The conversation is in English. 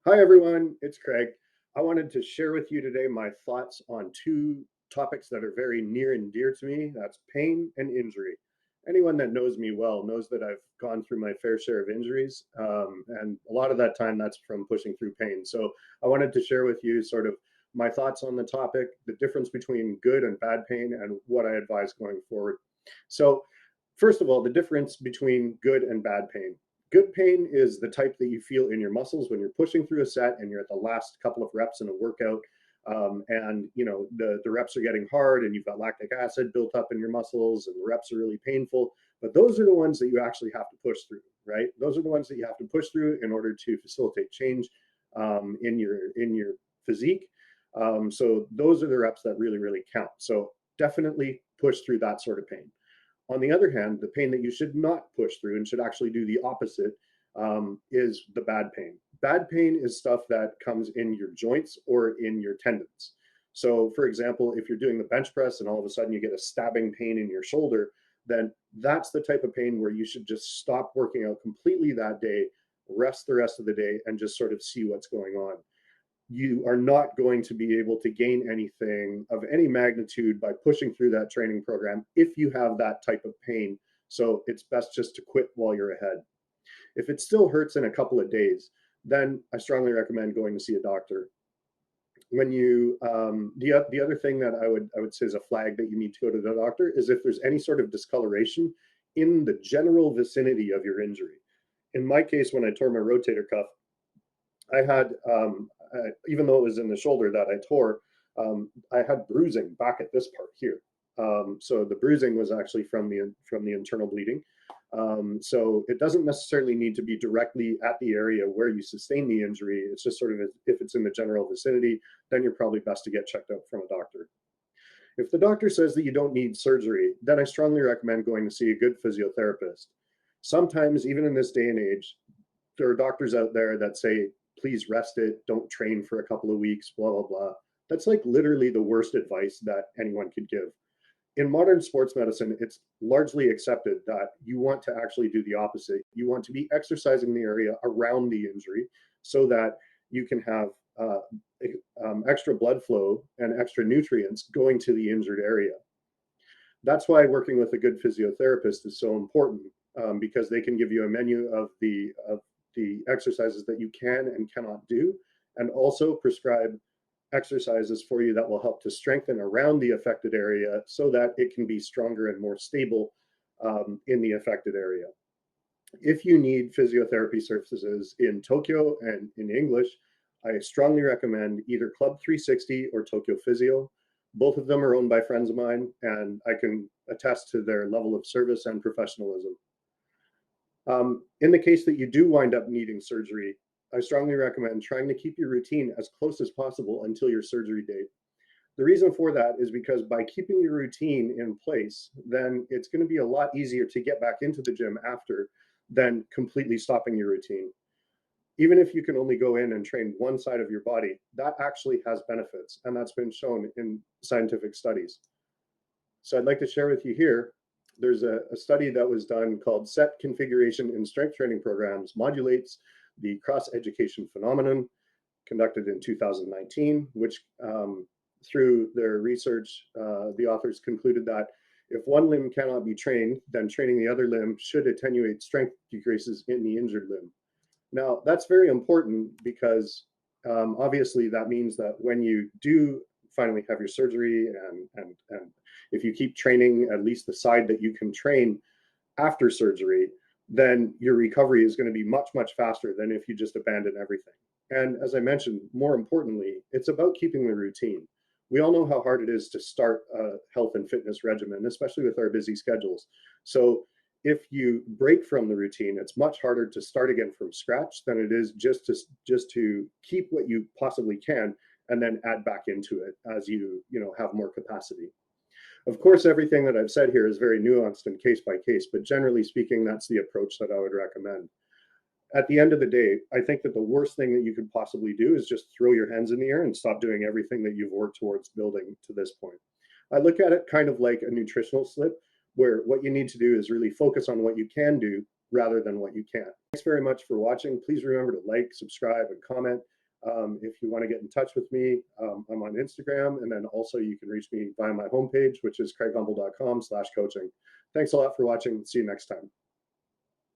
Hi, everyone. It's Craig. I wanted to share with you today my thoughts on two topics that are very near and dear to me. That's pain and injury. Anyone that knows me well knows that I've gone through my fair share of injuries, and a lot of that time that's from pushing through pain. So I wanted to share with you sort of my thoughts on the topic, the difference between good and bad pain, and what I advise going forward. So, first of all, the difference between good and bad pain. Good pain is the type that you feel in your muscles when you're pushing through a set and you're at the last couple of reps in a workout. And the reps are getting hard and you've got lactic acid built up in your muscles and the reps are really painful. But those are the ones that you actually have to push through, right? Those are the ones that you have to push through in order to facilitate change in your physique. So those are the reps that really count. So definitely push through that sort of pain. On the other hand, the pain that you should not push through and should actually do the opposite is the bad pain. Bad pain is stuff that comes in your joints or in your tendons. So, for example, if you're doing the bench press and all of a sudden you get a stabbing pain in your shoulder, then that's the type of pain where you should just stop working out completely that day, rest the rest of the day, and just sort of see what's going on. You are not going to be able to gain anything of any magnitude by pushing through that training program if you have that type of pain. So it's best just to quit while you're ahead. If it still hurts in a couple of days, then I strongly recommend going to see a doctor. When you the other thing that I would say is a flag that you need to go to the doctor is if there's any sort of discoloration in the general vicinity of your injury. In my case, when I tore my rotator cuff, I had, even though it was in the shoulder that I tore, I had bruising back at this part here. So the bruising was actually from the internal bleeding. So it doesn't necessarily need to be directly at the area where you sustain the injury. It's just sort of if it's in the general vicinity, then you're probably best to get checked out from a doctor. If the doctor says that you don't need surgery, then I strongly recommend going to see a good physiotherapist. Sometimes, even in this day and age, there are doctors out there that say, please rest it, don't train for a couple of weeks, blah, blah, blah. That's like literally the worst advice that anyone could give. In modern sports medicine, it's largely accepted that you want to actually do the opposite. You want to be exercising the area around the injury so that you can have extra blood flow and extra nutrients going to the injured area. That's why working with a good physiotherapist is so important, because they can give you a menu of the exercises that you can and cannot do, and also prescribe exercises for you that will help to strengthen around the affected area so that it can be stronger and more stable in the affected area. If you need physiotherapy services in Tokyo and in English, I strongly recommend either Club 360 or Tokyo Physio. Both of them are owned by friends of mine, and I can attest to their level of service and professionalism. In the case that you do wind up needing surgery, I strongly recommend trying to keep your routine as close as possible until your surgery date. The reason for that is because by keeping your routine in place, then it's going to be a lot easier to get back into the gym after than completely stopping your routine. Even if you can only go in and train one side of your body, that actually has benefits, and that's been shown in scientific studies. So I'd like to share with you here, there's a study that was done called Set Configuration in Strength Training Programs Modulates the Cross-Education Phenomenon, conducted in 2019, which through their research, the authors concluded that if one limb cannot be trained, then training the other limb should attenuate strength decreases in the injured limb. Now, that's very important because obviously that means that when you do finally have your surgery and if you keep training at least the side that you can train after surgery, then your recovery is going to be much faster than if you just abandon everything. And as I mentioned, more importantly, it's about keeping the routine. We all know how hard it is to start a health and fitness regimen, especially with our busy schedules. So if you break from the routine, it's much harder to start again from scratch than it is just to keep what you possibly can and then add back into it as you have more capacity. Of course, everything that I've said here is very nuanced and case by case, but generally speaking, that's the approach that I would recommend. At the end of the day, I think that the worst thing that you could possibly do is just throw your hands in the air and stop doing everything that you've worked towards building to this point. I look at it kind of like a nutritional slip, where what you need to do is really focus on what you can do rather than what you can't. Thanks very much for watching. Please remember to like, subscribe, and comment. If you want to get in touch with me, I'm on Instagram, and then also you can reach me via my homepage, which is craighumble.com/coaching. Thanks a lot for watching. See you next time.